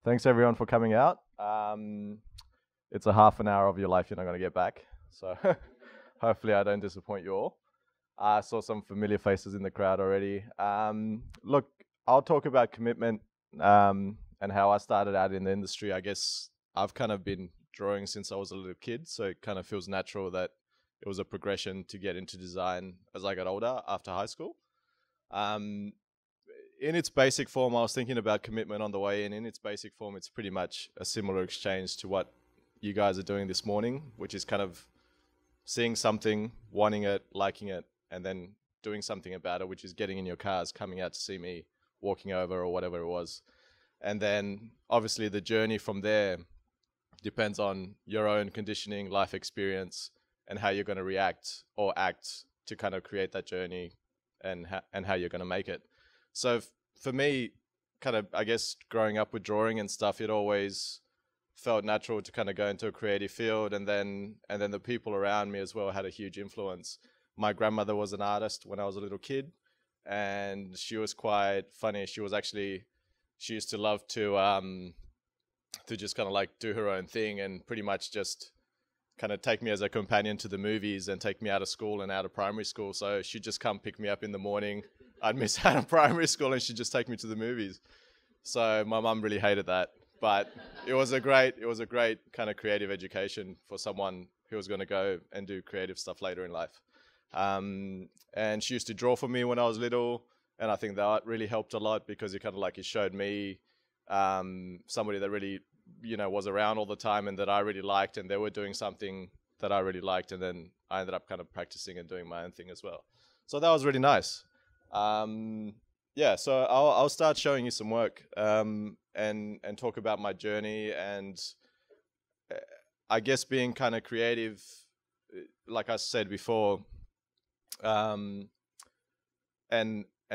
Thanks everyone for coming out. It's a half an hour of your life you're not going to get back. So hopefully I don't disappoint you all. I saw some familiar faces in the crowd already. Look, I'll talk about commitment and how I started out in the industry. I guess I've kind of been drawing since I was a little kid, so it kind of feels natural that it was a progression to get into design as I got older after high school. In its basic form, I was thinking about commitment on the way in. In its basic form, it's pretty much a similar exchange to what you guys are doing this morning, which is kind of seeing something, wanting it, liking it, and then doing something about it, which is getting in your cars, coming out to see me, walking over or whatever it was. And then obviously the journey from there depends on your own conditioning, life experience, and how you're going to react or act to kind of create that journey and how you're going to make it. So for me, kind of, I guess, growing up with drawing and stuff, it always felt natural to kind of go into a creative field, and then the people around me as well had a huge influence. My grandmother was an artist when I was a little kid, and she was quite funny. She used to love to just kind of like do her own thing and pretty much just kind of take me as a companion to the movies and take me out of school and out of primary school. So she'd just come pick me up in the morning. I'd miss out of primary school and she'd just take me to the movies. So my mum really hated that, but it was a great kind of creative education for someone who was going to go and do creative stuff later in life. And she used to draw for me when I was little, and I think that really helped a lot because it showed me somebody that really, was around all the time and that I really liked, and they were doing something that I really liked, and then I ended up kind of practicing and doing my own thing as well. So that was really nice. So I'll start showing you some work and talk about my journey, and I guess being kind of creative, like I said before, and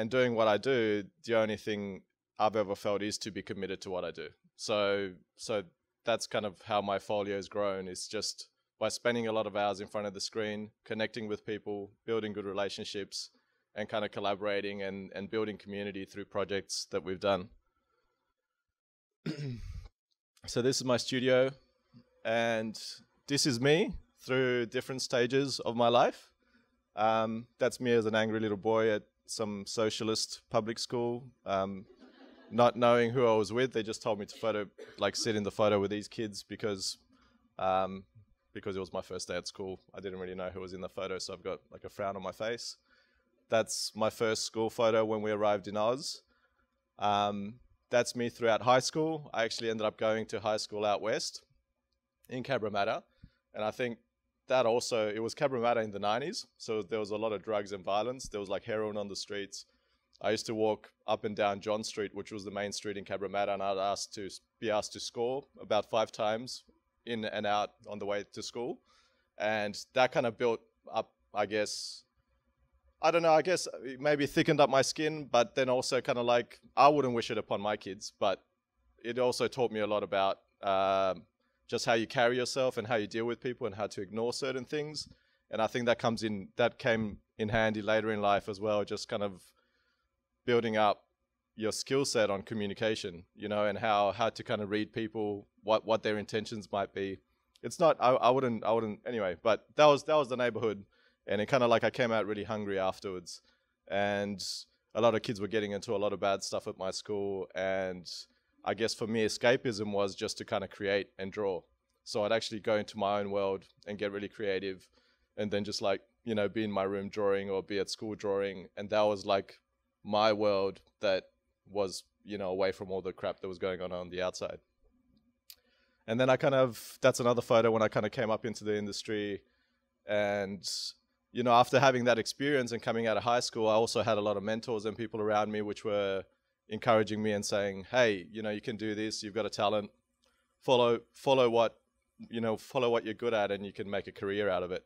doing what I do, the only thing I've ever felt is to be committed to what I do. So that's kind of how my folio has grown, is just by spending a lot of hours in front of the screen, connecting with people, building good relationships, and kind of collaborating and building community through projects that we've done. So this is my studio, and this is me through different stages of my life. That's me as an angry little boy at some socialist public school, not knowing who I was with. They just told me to sit in the photo with these kids because it was my first day at school. I didn't really know who was in the photo, so I've got like a frown on my face. That's my first school photo when we arrived in Oz. That's me throughout high school. I actually ended up going to high school out west in Cabramatta, and I think that also, it was Cabramatta in the 90s, so there was a lot of drugs and violence. There was like heroin on the streets. I used to walk up and down John Street, which was the main street in Cabramatta, and I'd be asked to score about 5 times in and out on the way to school. And that kind of built up, I guess, it maybe thickened up my skin, but then also kind of like, I wouldn't wish it upon my kids, but it also taught me a lot about just how you carry yourself and how you deal with people and how to ignore certain things. And I think that came in handy later in life as well, just kind of building up your skill set on communication, and how to kind of read people, what their intentions might be. It's not, I wouldn't anyway, but that was the neighborhood. And it kind of like, I came out really hungry afterwards, and a lot of kids were getting into a lot of bad stuff at my school. And I guess for me, escapism was just to kind of create and draw. So I'd actually go into my own world and get really creative, and then just be in my room drawing or be at school drawing. And that was like my world that was, away from all the crap that was going on the outside. And then that's another photo when I kind of came up into the industry. And, after having that experience and coming out of high school, I also had a lot of mentors and people around me which were encouraging me and saying, hey, you can do this, you've got a talent, follow what you're good at, and you can make a career out of it.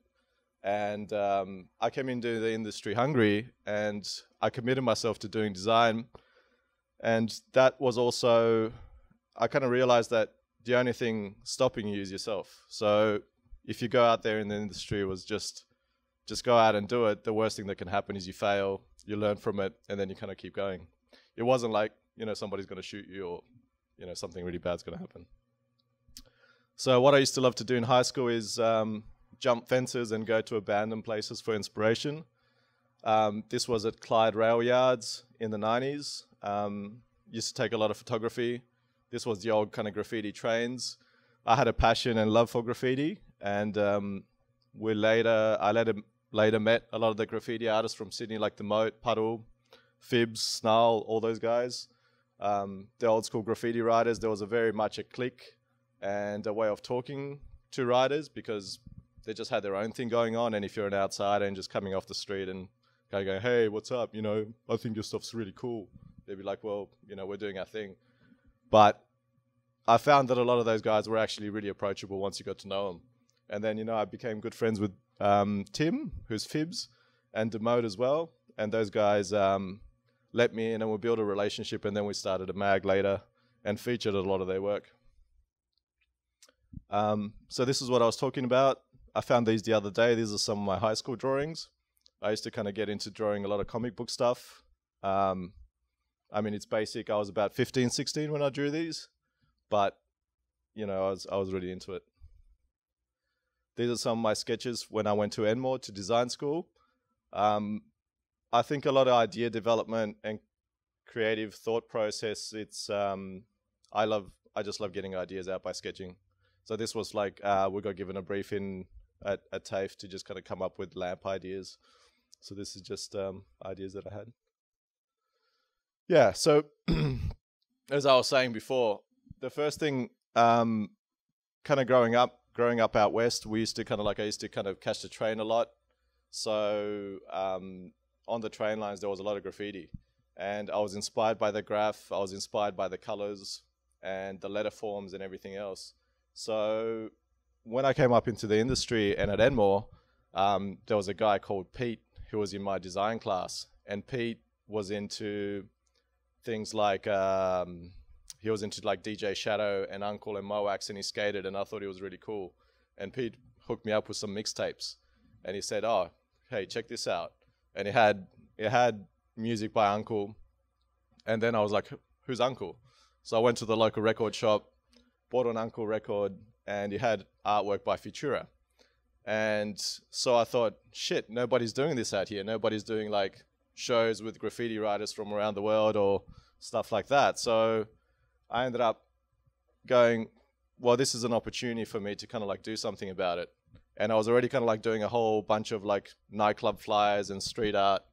And I came into the industry hungry, and I committed myself to doing design. And that was also, I kind of realized that the only thing stopping you is yourself. So if you go out there in the industry, it was just go out and do it. The worst thing that can happen is you fail, you learn from it, and then you kind of keep going. It wasn't like, somebody's going to shoot you or something really bad's going to happen. So what I used to love to do in high school is jump fences and go to abandoned places for inspiration. This was at Clyde Rail Yards in the 90s. Used to take a lot of photography. This was the old kind of graffiti trains. I had a passion and love for graffiti, and I later met a lot of the graffiti artists from Sydney, like the Moat, Puddle, Fibs, Snarl, all those guys. The old school graffiti writers. There was very much a clique and a way of talking to writers because they just had their own thing going on. And if you're an outsider and just coming off the street and kind of going, hey, what's up? I think your stuff's really cool. They'd be like, well, we're doing our thing. But I found that a lot of those guys were actually really approachable once you got to know them. And then, I became good friends with Tim, who's Fibs, and Demote as well. And those guys let me in and we built a relationship, and then we started a mag later and featured a lot of their work. So this is what I was talking about. I found these the other day. These are some of my high school drawings. I used to kind of get into drawing a lot of comic book stuff. It's basic. I was about 15, 16 when I drew these, but I was really into it. These are some of my sketches when I went to Enmore to design school. I think a lot of idea development and creative thought process, I just love getting ideas out by sketching. So this was like, we got given a brief at TAFE to just kind of come up with lamp ideas. So this is just ideas that I had. Yeah, so as I was saying before, the first thing, kind of growing up out west, I used to kind of catch the train a lot. So on the train lines, there was a lot of graffiti. And I was inspired by the graph, I was inspired by the colors and the letter forms and everything else. So when I came up into the industry and at Enmore, there was a guy called Pete who was in my design class. And Pete was into things like, he was into like DJ Shadow and Uncle and Moax, and he skated, and I thought he was really cool. And Pete hooked me up with some mixtapes, and he said, oh, hey, check this out. And it had music by Uncle. And then I was like, who's Uncle? So I went to the local record shop, bought an Uncle record, and it had artwork by Futura. And so I thought, shit, nobody's doing this out here. Nobody's doing like shows with graffiti writers from around the world or stuff like that. So I ended up going, well, this is an opportunity for me to kind of like do something about it. And I was already kind of like doing a whole bunch of like nightclub flyers and street art,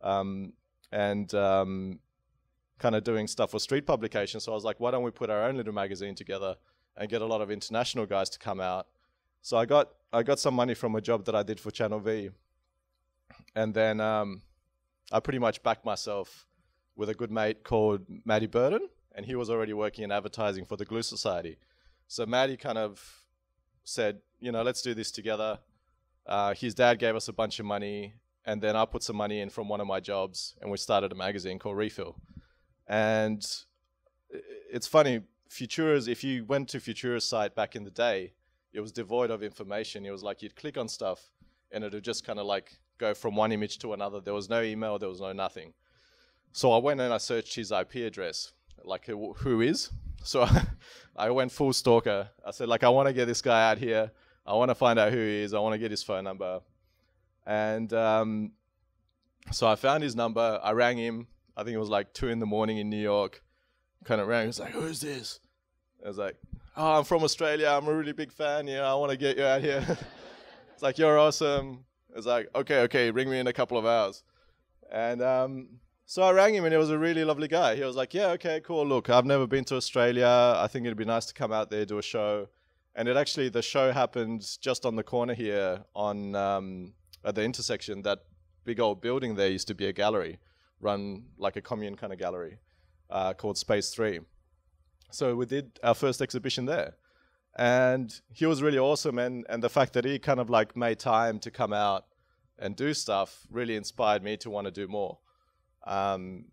and kind of doing stuff for street publications. So I was like, why don't we put our own little magazine together and get a lot of international guys to come out? So I got some money from a job that I did for Channel V. And then I pretty much backed myself with a good mate called Matty Burton, and he was already working in advertising for the Glue Society. So Matty kind of said, let's do this together. His dad gave us a bunch of money, and then I put some money in from one of my jobs, and we started a magazine called Refill. And it's funny, Futura's, if you went to Futura's site back in the day, it was devoid of information. It was like you'd click on stuff, and it would just kind of like go from one image to another. There was no email, there was no nothing. So I went and I searched his IP address, like who is? So I went full stalker. I said, like, I want to get this guy out here. I want to find out who he is. I want to get his phone number. And so I found his number. I rang him. I think it was like 2 a.m. in New York. Kind of rang. He was like, who's this? I was like, oh, I'm from Australia. I'm a really big fan. I want to get you out here. It's like, you're awesome. It's like, okay, ring me in a couple of hours. And so I rang him, and he was a really lovely guy. He was like, yeah, okay, cool. Look, I've never been to Australia. I think it'd be nice to come out there, do a show. And the show happened just on the corner here on at the intersection. That big old building there used to be a gallery, run like a commune kind of gallery, called Space 3. So we did our first exhibition there. And he was really awesome. And the fact that he kind of like made time to come out and do stuff really inspired me to want to do more. And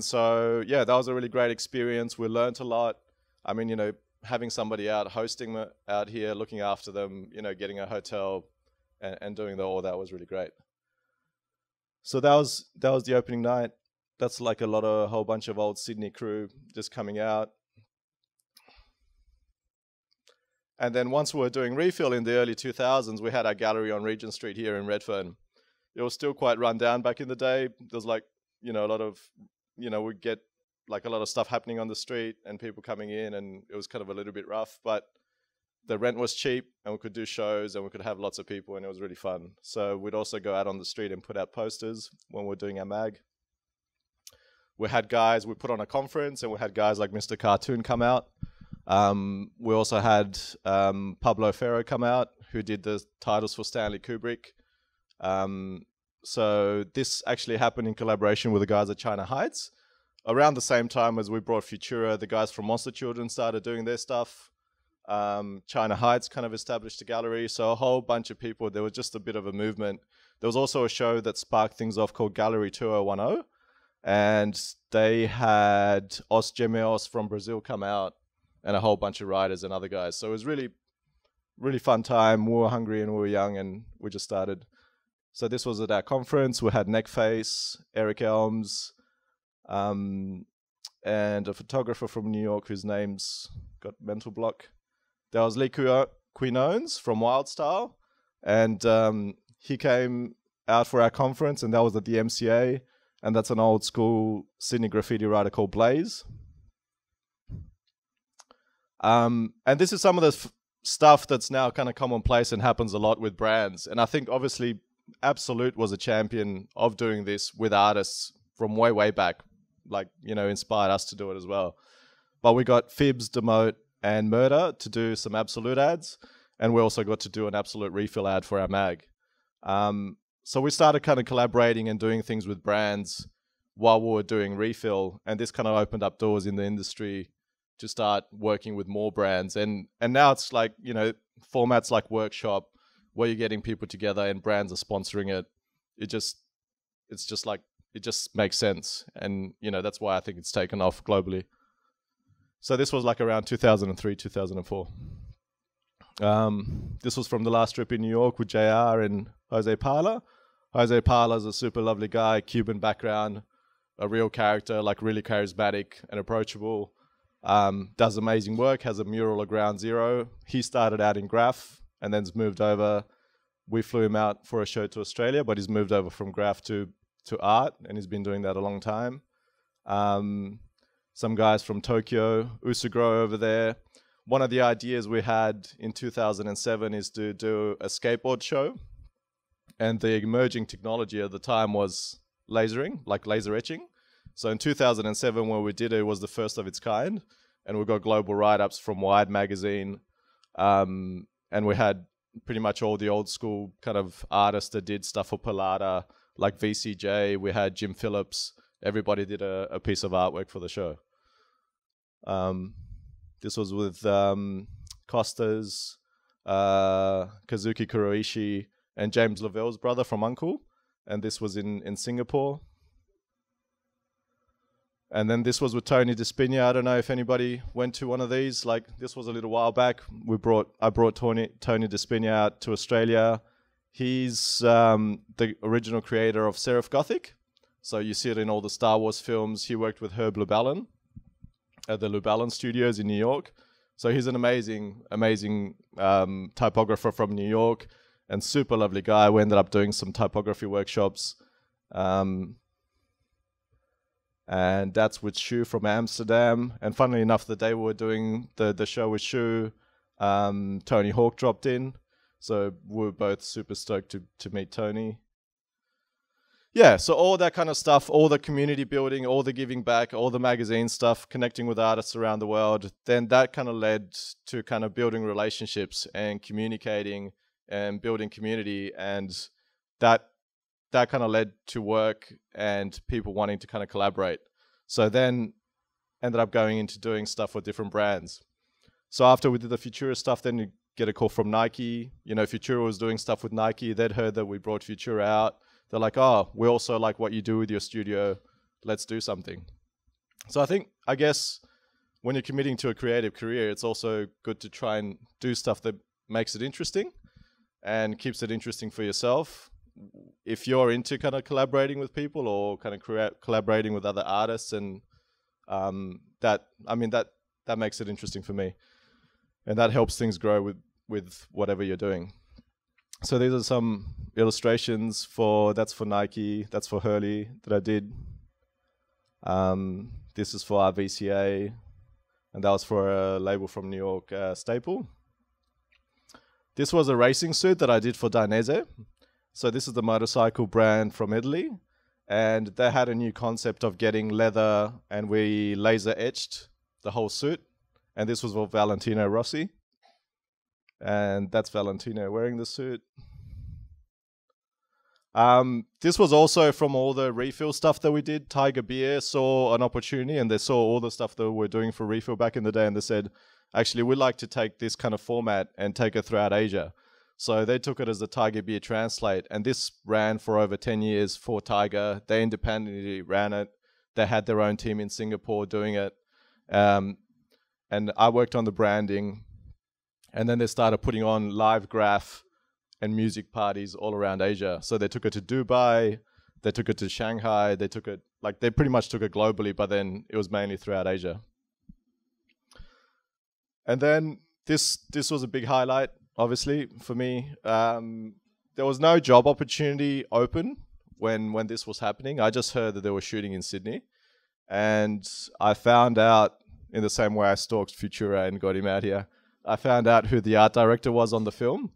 so, yeah, that was a really great experience. We learned a lot. I mean, having somebody out, hosting them out here, looking after them, getting a hotel and doing all that was really great. So that was the opening night. That's like a whole bunch of old Sydney crew just coming out. And then once we were doing Refill in the early 2000s, we had our gallery on Regent Street here in Redfern. It was still quite run down back in the day. There was like, a lot of, we'd get like a lot of stuff happening on the street and people coming in, and it was kind of a little bit rough, but the rent was cheap and we could do shows and we could have lots of people and it was really fun. So we'd also go out on the street and put out posters when we were doing our mag. We put on a conference and we had guys like Mr. Cartoon come out. We also had Pablo Ferro come out, who did the titles for Stanley Kubrick. So this actually happened in collaboration with the guys at China Heights. Around the same time as we brought Futura, the guys from Monster Children started doing their stuff. China Heights kind of established a gallery. So a whole bunch of people, there was just a bit of a movement. There was also a show that sparked things off called Gallery 2010. And they had Os Gemeos from Brazil come out and a whole bunch of writers and other guys. So it was really, really fun time. We were hungry and we were young and we just started. So this was at our conference. We had Neckface, Eric Elms, and a photographer from New York whose name's got mental block. There was Lee Quinones from Wild Style, and he came out for our conference, and that was at the MCA, and that's an old school Sydney graffiti writer called Blaze. And this is some of the stuff that's now kind of commonplace and happens a lot with brands. And I think obviously Absolute was a champion of doing this with artists from way, way back, like, inspired us to do it as well. But we got Fibs, Demote, and Murder to do some Absolute ads. And we also got to do an Absolute Refill ad for our mag. So we started kind of collaborating and doing things with brands while we were doing Refill. And this kind of opened up doors in the industry to start working with more brands. And now it's like, formats like Workshop, where you're getting people together and brands are sponsoring it. It just makes sense. And, that's why I think it's taken off globally. So this was like around 2003, 2004. This was from the last trip in New York with JR and Jose Parla. Jose Parla's a super lovely guy, Cuban background, a real character, like really charismatic and approachable. Does amazing work, has a mural at Ground Zero. He started out in graph and then's moved over. We flew him out for a show to Australia, but he's moved over from graph to art, and he's been doing that a long time. Some guys from Tokyo, Usugro over there. One of the ideas we had in 2007 is to do a skateboard show, and the emerging technology at the time was lasering, like laser etching. So in 2007, when we did it, it was the first of its kind, and we got global write-ups from Wired magazine, and we had pretty much all the old school kind of artists that did stuff for Palada, like VCJ. We had Jim Phillips. Everybody did a piece of artwork for the show. This was with Costas, Kazuki Kuroishi, and James Lavelle's brother from Uncle. And this was in Singapore. And then this was with Tony Despina. I don't know if anybody went to one of these. Like, this was a little while back. I brought Tony Despina out to Australia. He's the original creator of Serif Gothic. So you see it in all the Star Wars films. He worked with Herb Llewellyn at the Llewellyn Studios in New York. So he's an amazing typographer from New York and super lovely guy. We ended up doing some typography workshops. And that's with Shu from Amsterdam. And funnily enough, the day we were doing the show with Shu, Tony Hawk dropped in. So we were both super stoked to meet Tony. Yeah, so all that kind of stuff, all the community building, all the giving back, all the magazine stuff, connecting with artists around the world, then that kind of led to kind of building relationships and communicating and building community. And that kind of led to work and people wanting to kind of collaborate. So then ended up going into doing stuff with different brands. So after we did the Futura stuff, then you get a call from Nike. Futura was doing stuff with Nike. They'd heard that we brought Futura out. They're like, oh, we also like what you do with your studio. Let's do something. So I guess when you're committing to a creative career, it's also good to try and do stuff that makes it interesting and keeps it interesting for yourself. If you're into kind of collaborating with people or kind of collaborating with other artists, and that makes it interesting for me. And that helps things grow with whatever you're doing. So these are some illustrations that's for Nike, that's for Hurley that I did. This is for our VCA, and that was for a label from New York, Staple. This was a racing suit that I did for Dainese. So this is the motorcycle brand from Italy, and they had a new concept of getting leather, and we laser etched the whole suit. And this was for Valentino Rossi. And that's Valentino wearing the suit. This was also from all the refill stuff that we did. Tiger Beer saw an opportunity, and they saw all the stuff that we were doing for refill back in the day, and they said, actually, we'd like to take this kind of format and take it throughout Asia. So they took it as the Tiger Beer Translate, and this ran for over 10 years for Tiger. They independently ran it. They had their own team in Singapore doing it. And I worked on the branding, and then they started putting on live graph and music parties all around Asia. So they took it to Dubai, they took it to Shanghai, they pretty much took it globally, but then it was mainly throughout Asia. And then this was a big highlight, obviously, for me. There was no job opportunity open when this was happening. I just heard that they were shooting in Sydney. And I found out, in the same way I stalked Futura and got him out here, I found out who the art director was on the film.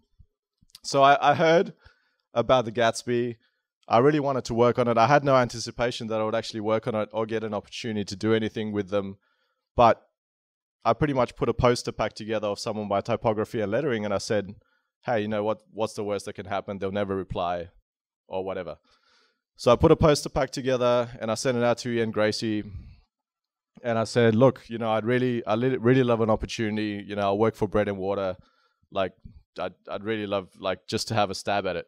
So I heard about the Gatsby. I really wanted to work on it. I had no anticipation that I would actually work on it or get an opportunity to do anything with them. But I pretty much put a poster pack together of some of my typography and lettering, and I said, hey, you know what's the worst that can happen? They'll never reply or whatever. So I put a poster pack together, and I sent it out to Ian Gracie. And I said, look, I'd really love an opportunity. I'll work for Bread and Water. Like, I'd really love, just to have a stab at it,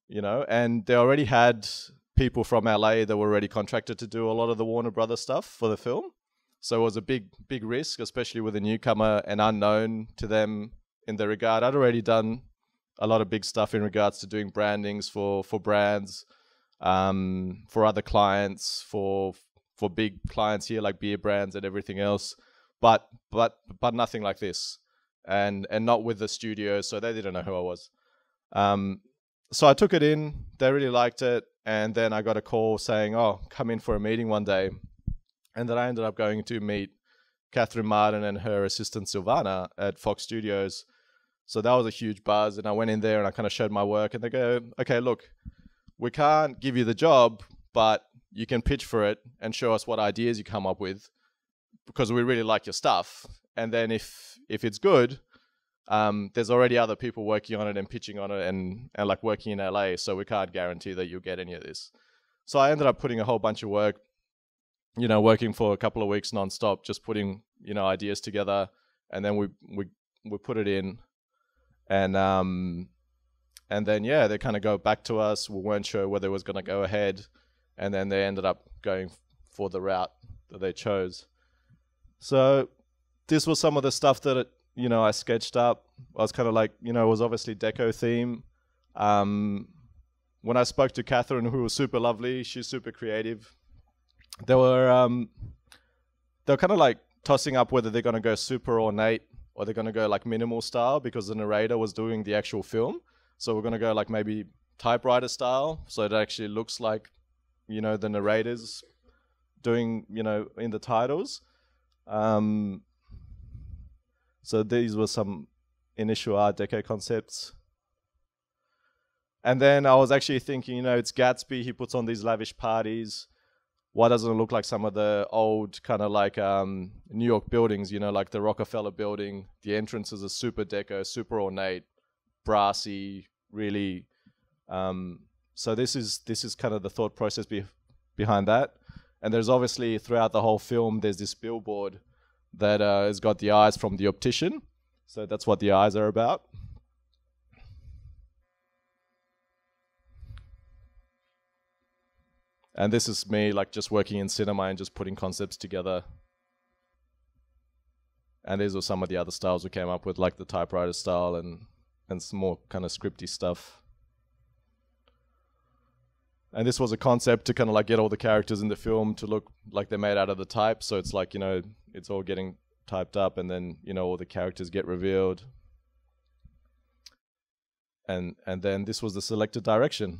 And they already had people from LA that were already contracted to do a lot of the Warner Brothers stuff for the film. So it was a big risk, especially with a newcomer and unknown to them in the regard. I'd already done a lot of big stuff in regards to doing brandings for brands, for other clients, for big clients here like beer brands and everything else, but nothing like this. And not with the studio, so they didn't know who I was. So I took it in, they really liked it, and then I got a call saying, oh, come in for a meeting one day. And then I ended up going to meet Catherine Martin and her assistant Silvana at Fox Studios. So that was a huge buzz, and I went in there and I kind of showed my work, and they go, okay, look, we can't give you the job, but you can pitch for it and show us what ideas you come up with, because we really like your stuff. And then if it's good, there's already other people working on it and pitching on it and like working in LA, so we can't guarantee that you'll get any of this. So I ended up putting a whole bunch of work, working for a couple of weeks nonstop, just putting, ideas together, and then we put it in, and then they kind of go back to us. We weren't sure whether it was going to go ahead, and then they ended up going for the route that they chose. So this was some of the stuff that, I sketched up. I was kind of like, it was obviously deco theme. When I spoke to Catherine, who was super lovely, she's super creative, they were kind of like tossing up whether they're going to go super ornate or they're going to go like minimal style, because the narrator was doing the actual film. So we're going to go like maybe typewriter style, so it actually looks like, the narrator's doing, in the titles. So these were some initial Art Deco concepts. And then I was actually thinking, it's Gatsby, he puts on these lavish parties. Why doesn't it look like some of the old kind of like New York buildings, like the Rockefeller building? The entrances are super deco, super ornate, brassy, really. So this is kind of the thought process behind that. And there's obviously throughout the whole film, there's this billboard that has got the eyes from the optician. So that's what the eyes are about. And this is me like just working in cinema and just putting concepts together. And these were some of the other styles we came up with, like the typewriter style and some more kind of scripty stuff. And this was a concept to kind of like get all the characters in the film to look like they're made out of the type. So it's like, it's all getting typed up, and then all the characters get revealed. And then this was the selected direction.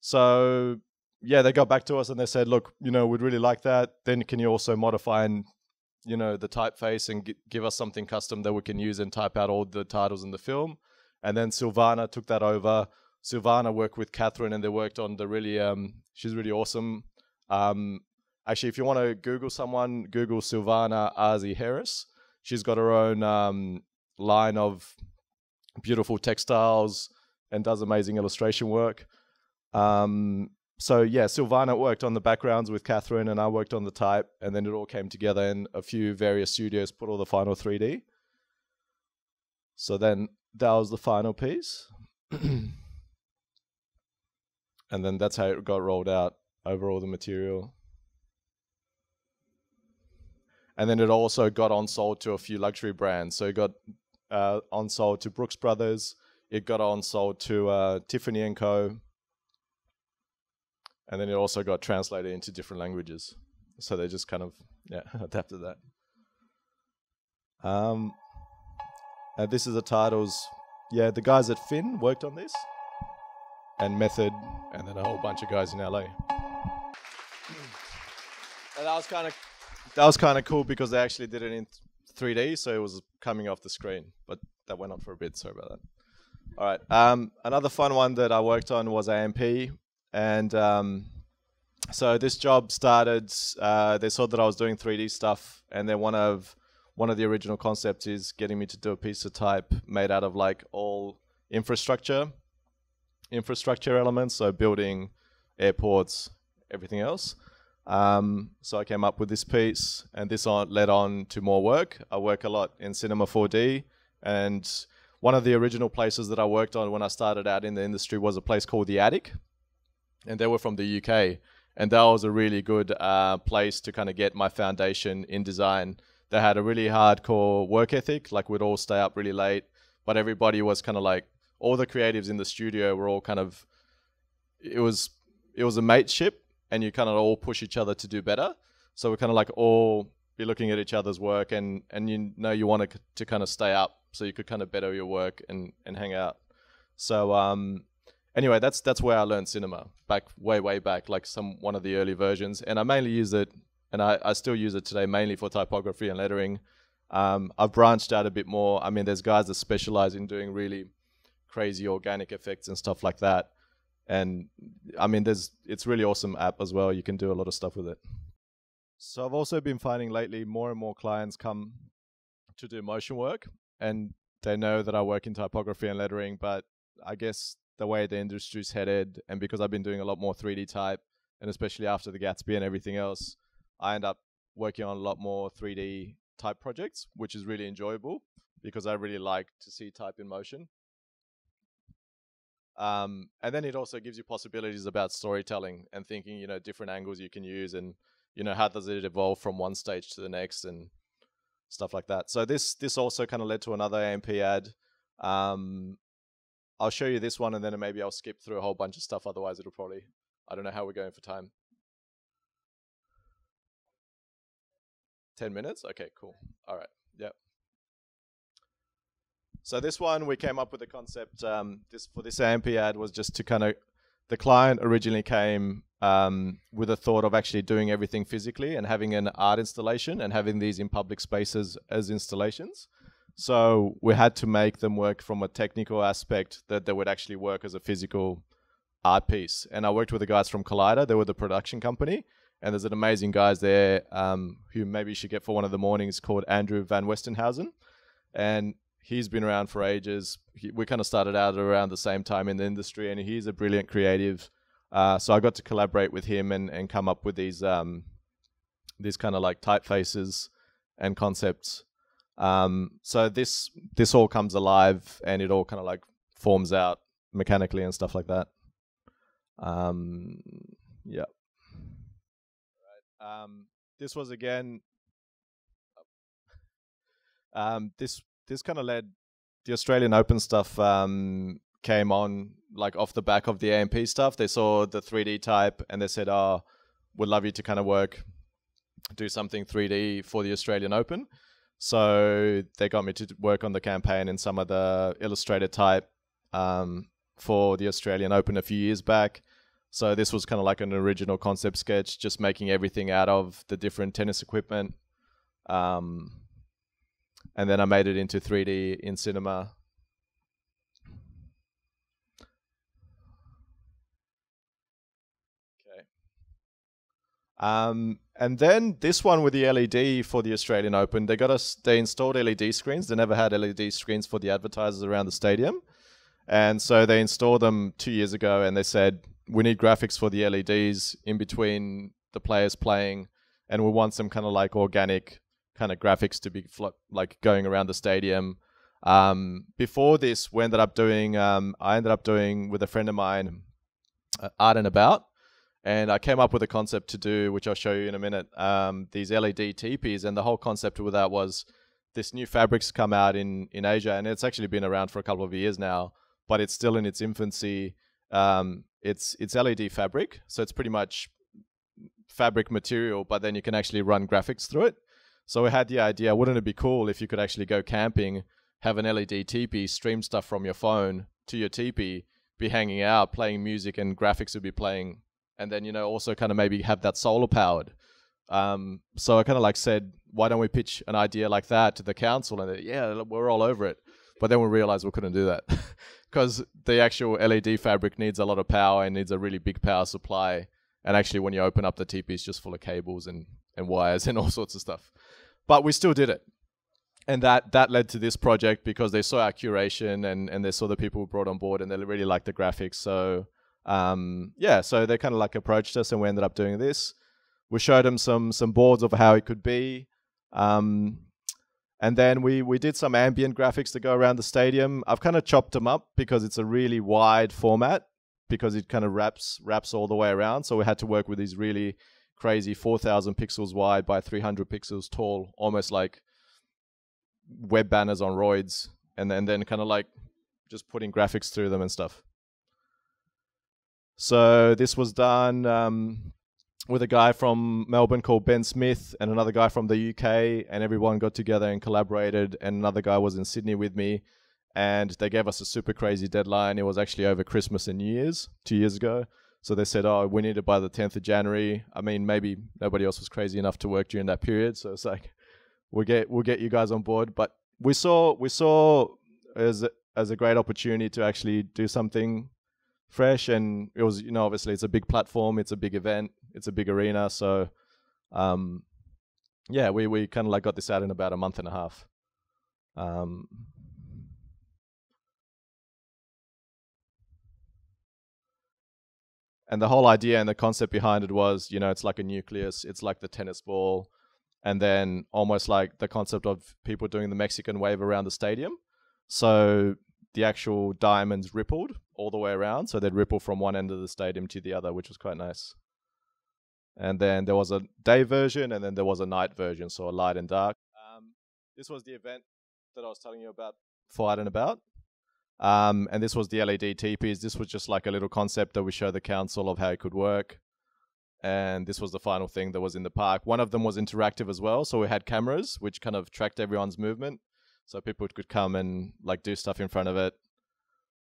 So yeah, they got back to us and they said, look, we'd really like that. Then can you also modify and the typeface and give us something custom that we can use and type out all the titles in the film? And then Silvana took that over. Silvana worked with Catherine, and they worked on the really, she's really awesome. Actually, if you want to Google someone, Google Silvana Azi Harris. She's got her own line of beautiful textiles and does amazing illustration work. So yeah, Silvana worked on the backgrounds with Catherine, and I worked on the type, and then it all came together, and a few various studios put all the final 3D. So then that was the final piece. And then that's how it got rolled out over all the material. And then it also got on-sold to a few luxury brands. So it got on-sold to Brooks Brothers. It got on-sold to Tiffany & Co. And then it also got translated into different languages. So they just kind of, adapted that. And this is the titles. Yeah, the guys at Finn worked on this. And Method, and then a whole bunch of guys in LA. And that was kind of cool because they actually did it in 3D, so it was coming off the screen. But that went on for a bit. Sorry about that. All right. Another fun one that I worked on was AMP, and so this job started. They saw that I was doing 3D stuff, and then one of the original concepts is getting me to do a piece of type made out of like all infrastructure elements, so building, airports, everything else. So I came up with this piece, and this led on to more work. I work a lot in Cinema 4D, and one of the original places that I worked on when I started out in the industry was a place called The Attic, and they were from the UK, and that was a really good place to kind of get my foundation in design. They had a really hardcore work ethic, like we'd all stay up really late, but everybody was kind of like, all the creatives in the studio were all kind of, it was a mateship, and you kind of all push each other to do better. So we're kind of like all be looking at each other's work, and you want to kind of stay up so you could kind of better your work and hang out. So anyway, that's where I learned cinema, back way back, like one of the early versions. And I mainly use it, and I still use it today, mainly for typography and lettering. I've branched out a bit more. I mean, there's guys that specialize in doing really crazy organic effects and stuff like that. And I mean, it's really awesome app as well. You can do a lot of stuff with it. So I've also been finding lately more and more clients come to do motion work, and they know that I work in typography and lettering, but I guess the way the industry's headed, and because I've been doing a lot more 3D type, and especially after the Gatsby and everything else, I end up working on a lot more 3D type projects, which is really enjoyable because I really like to see type in motion. And then it also gives you possibilities about storytelling and thinking, different angles you can use, and how does it evolve from one stage to the next and stuff like that. So this also kind of led to another AMP ad. I'll show you this one, and then maybe I'll skip through a whole bunch of stuff. Otherwise, it'll probably, I don't know how we're going for time. 10 minutes? Okay, cool. All right. Yep. So this one, we came up with the concept, for this AMP ad was just to kind of, the client originally came with a thought of actually doing everything physically and having an art installation and having these in public spaces as installations. So we had to make them work from a technical aspect that they would actually work as a physical art piece. And I worked with the guys from Collider. They were the production company. And there's an amazing guys there who maybe you should get for one of the mornings, called Andrew Van Westenhausen. And he's been around for ages. We kind of started out around the same time in the industry, and he's a brilliant creative. So I got to collaborate with him and come up with these kind of like typefaces and concepts. So this all comes alive, and it all kind of like forms out mechanically and stuff like that. Yeah. This was again. This kind of led the Australian Open stuff. Came on like off the back of the AMP stuff. They saw the 3D type, and they said, "Oh, we'd love you to kind of do something 3D for the Australian Open." So they got me to work on the campaign and some of the illustrated type for the Australian Open a few years back. So this was kind of like an original concept sketch, just making everything out of the different tennis equipment. And then I made it into 3D in cinema. Okay. And then this one with the LED for the Australian Open, they installed LED screens. They never had LED screens for the advertisers around the stadium. And so they installed them 2 years ago, and they said, we need graphics for the LEDs in between the players playing, and we want some kind of like organic kind of graphics to be like going around the stadium. Before this, I ended up doing with a friend of mine, Art and About, and I came up with a concept to do, which I'll show you in a minute, these LED teepees, and the whole concept with that was this new fabric's come out in Asia, and it's actually been around for a couple of years now, but it's still in its infancy. It's LED fabric, so it's pretty much fabric material, but then you can actually run graphics through it. So we had the idea, wouldn't it be cool if you could actually go camping, have an LED teepee, stream stuff from your phone to your teepee, be hanging out, playing music, and graphics would be playing, and then, you know, also kind of maybe have that solar powered. So I kind of like said, why don't we pitch an idea like that to the council? And yeah, we're all over it. But then we realized we couldn't do that because the actual LED fabric needs a lot of power and needs a really big power supply. And actually, when you open up the teepee, it's just full of cables and wires and all sorts of stuff. But we still did it. And that led to this project because they saw our curation and they saw the people we brought on board and they really liked the graphics. So, yeah, so they kind of like approached us and we ended up doing this. We showed them some boards of how it could be. And then we did some ambient graphics to go around the stadium. I've kind of chopped them up because it's a really wide format because it kind of wraps all the way around. So we had to work with these really crazy 4,000 pixels wide by 300 pixels tall, almost like web banners on roids, and then kind of like just putting graphics through them and stuff. So this was done with a guy from Melbourne called Ben Smith and another guy from the UK, and everyone got together and collaborated, and another guy was in Sydney with me, and they gave us a super crazy deadline. It was actually over Christmas and New Year's 2 years ago. So they said, oh, we need it by the 10th of January. I mean, maybe nobody else was crazy enough to work during that period. So it's like, we'll get you guys on board. But we saw as a great opportunity to actually do something fresh, and it was, you know, obviously it's a big platform, it's a big event, it's a big arena. So yeah, we kind of like got this out in about a month and a half. And the whole idea and the concept behind it was, you know, it's like a nucleus, it's like the tennis ball, and then almost like the concept of people doing the Mexican wave around the stadium. So the actual diamonds rippled all the way around, so they'd ripple from one end of the stadium to the other, which was quite nice. And then there was a day version, and then there was a night version, so a light and dark. This was the event that I was telling you about for Out and About. And this was the LED teepees. This was just like a little concept that we showed the council of how it could work. And this was the final thing that was in the park. One of them was interactive as well, so we had cameras which kind of tracked everyone's movement, so people could come and like do stuff in front of it.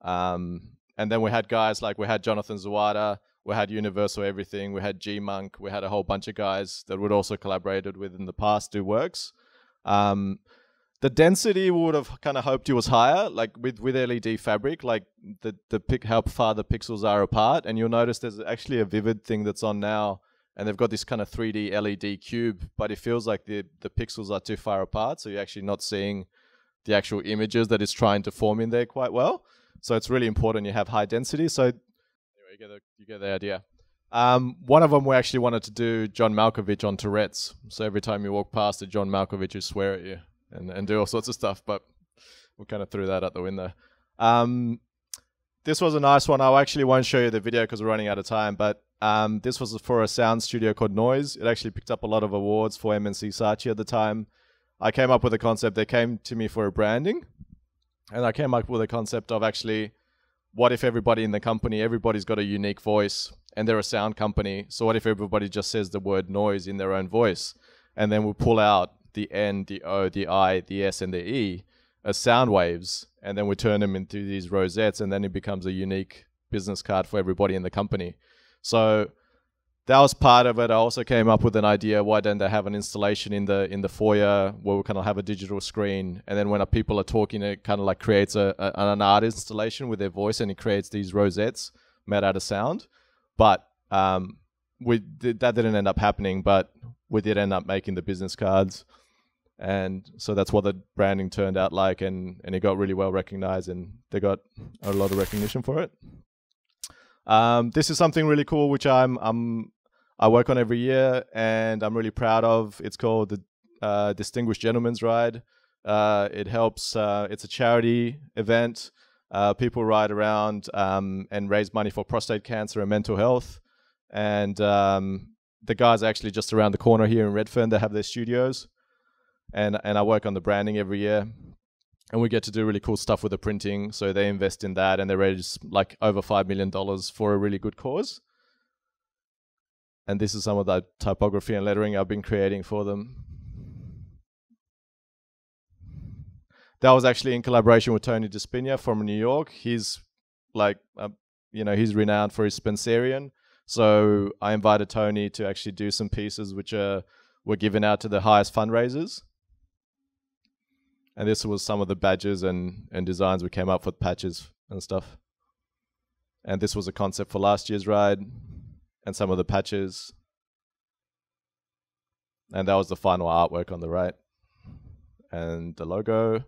And then we had guys like, we had Jonathan Zawada, we had Universal Everything, we had G-Monk, we had a whole bunch of guys that would also collaborated with in the past do works. The density we would have kind of hoped it was higher, like with LED fabric, like how far the pixels are apart. And you'll notice there's actually a Vivid thing that's on now, and they've got this kind of 3D LED cube, but it feels like the pixels are too far apart, so you're actually not seeing the actual images that it's trying to form in there quite well. So it's really important you have high density. So anyway, you get the idea. One of them we actually wanted to do John Malkovich on Tourette's. So every time you walk past a John Malkovich, you swear at you and do all sorts of stuff, but we kind of threw that out the window. This was a nice one. I actually won't show you the video because we're running out of time, but this was for a sound studio called Noise. It actually picked up a lot of awards for MNC Saatchi at the time. I came up with a concept. They came to me for a branding, and I came up with a concept of actually, what if everybody in the company, everybody's got a unique voice, and they're a sound company, so what if everybody just says the word noise in their own voice, and then we'll pull out the N, the O, the I, the S, and the E as sound waves, and then we turn them into these rosettes, and then it becomes a unique business card for everybody in the company. So that was part of it. I also came up with an idea, why don't they have an installation in the foyer where we kind of have a digital screen, and then when people are talking, it kind of like creates an art installation with their voice, and it creates these rosettes made out of sound. But that didn't end up happening, but we did end up making the business cards. And so that's what the branding turned out like, and it got really well recognized, and they got a lot of recognition for it. This is something really cool, which I work on every year, and I'm really proud of. It's called the Distinguished Gentleman's Ride. It helps. It's a charity event. People ride around and raise money for prostate cancer and mental health. And the guys are actually just around the corner here in Redfern. They have their studios, and I work on the branding every year. And we get to do really cool stuff with the printing. So they invest in that, and they raise like over $5 million for a really good cause. And this is some of the typography and lettering I've been creating for them. That was actually in collaboration with Tony DeSpina from New York. He's like, he's renowned for his Spencerian. So I invited Tony to actually do some pieces which were given out to the highest fundraisers. And this was some of the badges and designs we came up with, patches and stuff. And this was a concept for last year's ride, and some of the patches. And that was the final artwork on the right. And the logo.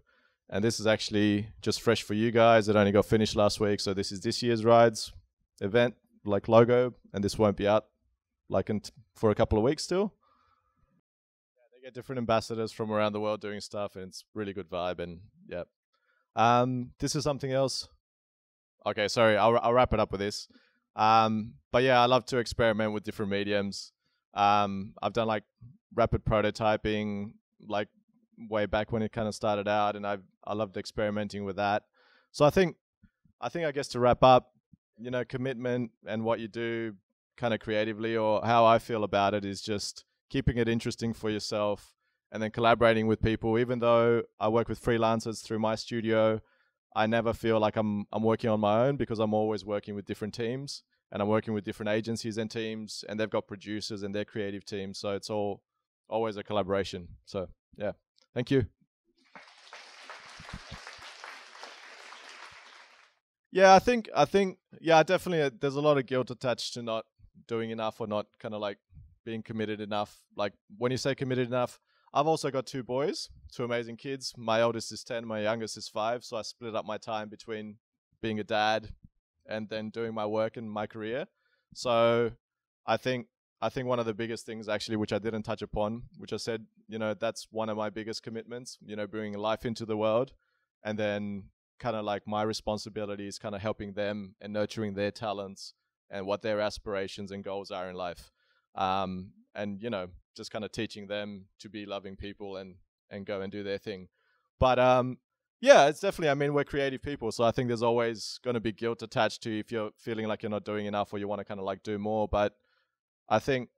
And this is actually just fresh for you guys. It only got finished last week. So this is this year's rides event, like logo. And this won't be out like for a couple of weeks still. They get different ambassadors from around the world doing stuff, and it's really good vibe. And yeah, this is something else. Okay, sorry, I'll wrap it up with this. But yeah, I love to experiment with different mediums. I've done like rapid prototyping, like way back when it kind of started out, and I loved experimenting with that. So I think I guess to wrap up, commitment and what you do kind of creatively, or how I feel about it, is just keeping it interesting for yourself, and then collaborating with people. Even though I work with freelancers through my studio, I never feel like I'm working on my own, because I'm always working with different teams, and I'm working with different agencies and teams, and they've got producers and their creative teams. So it's always a collaboration. So yeah, thank you. Yeah, I think, yeah, definitely. There's a lot of guilt attached to not doing enough, or not kind of like being committed enough. Like when you say committed enough, I've also got two boys, two amazing kids. My oldest is 10, my youngest is 5. So I split up my time between being a dad and then doing my work and my career. So I think one of the biggest things actually, which I didn't touch upon, which I said, that's one of my biggest commitments, bringing life into the world. And then kind of like my responsibility is kind of helping them and nurturing their talents and what their aspirations and goals are in life. And just kind of teaching them to be loving people and go and do their thing. But yeah, it's definitely, we're creative people, so I think there's always going to be guilt attached to if you're feeling like you're not doing enough, or you want to kind of like do more. But I think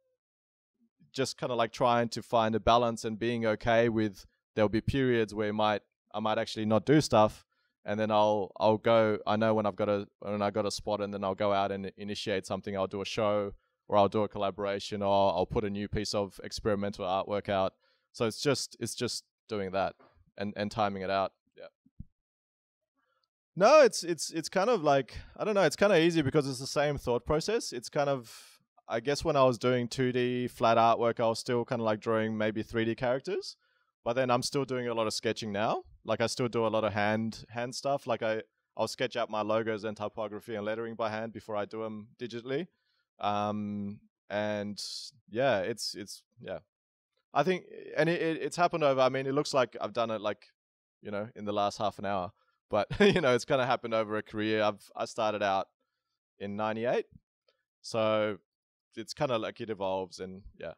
just kind of like trying to find a balance and being okay with, there'll be periods where I might actually not do stuff, and then I'll go, I know when I got a spot, and then I'll go out and initiate something. I'll do a show, or I'll do a collaboration, or I'll put a new piece of experimental artwork out. So it's just doing that and timing it out. Yeah. No, it's kind of like, I don't know, it's kind of easy because it's the same thought process. It's kind of, I guess when I was doing 2D flat artwork, I was still kind of like drawing maybe 3D characters, but then I'm still doing a lot of sketching now. Like I still do a lot of hand stuff. Like I'll sketch out my logos and typography and lettering by hand before I do them digitally. And yeah, it's yeah, I think, and it's happened over, it looks like I've done it like, in the last half an hour, but it's kind of happened over a career. I started out in 98, so it's kind of like it evolves, and yeah.